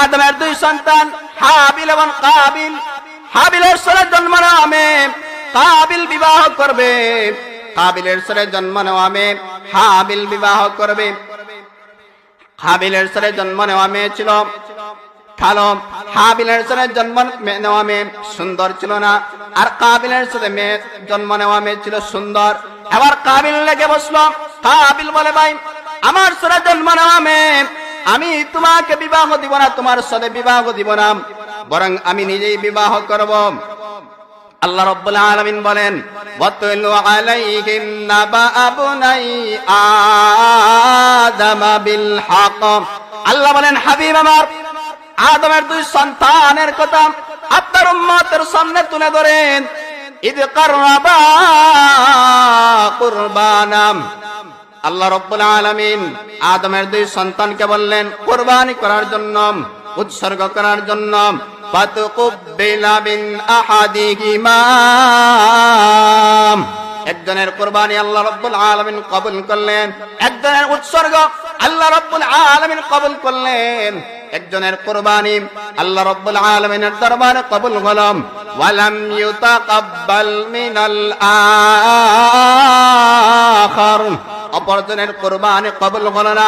আদমের দুই সন্তান হাবিল এবং কাবিল। হাবিলের ছেলে জন্ম নেওয়ামে কাবিল বিবাহ করবে, কাবিলের ছেলে জন্ম নেওয়ামে হাবিল বিবাহ করবে। হাবিলের ছেলে জন্ম নেওয়া মেয়ে ছিল কালো, হাবিলের ছেলে জন্ম নেওয়া মেয়ে সুন্দর ছিল না, আর কাবিলের ছেলে মেয়ে জন্ম নেওয়া মেয়ে ছিল সুন্দর। এবার কাবিল লেগে বসলো। কাবিল বলে, ভাই আমার ছেলে জন্ম নেওয়া মেয়ে, আমি তোমাকে বিবাহ দিব না, তোমার সাথে বিবাহ দিব না, বরং আমি নিজেই বিবাহ করব। আল্লাহ রাব্বুল আলামিন বলেন, ওয়াতলু আলাইহিম নাবা আবনাই আদম বিল হক। আল্লাহ বলেন, হাবিব আমার, আদমের দুই সন্তানের কথা আপনার উম্মতের সামনে তুলে ধরেন। ইদ কাররাবা কুরবানাম। আল্লাহ রাব্বুল আলামিন আদমের দুই সন্তানকে বললেন কুরবানি করার জন্য, উৎসর্গ করার জন্য। ফাতুকুব্বিলা মিন আহাদিহিমা, একজনের কুরবানি আল্লাহ রাব্বুল আলামিন কবুল করলেন, একজনের উৎসর্গ আল্লাহ রাব্বুল আলামিন কবুল করলেন। একজনের কুরবানি আল্লাহ রাব্বুল আলামিনের দরবারে কবুল হলো, ওয়ালাম ইউতাকাব্বাল মিনাল আখার, অপরজনের কুরবানি কবুল হলো না।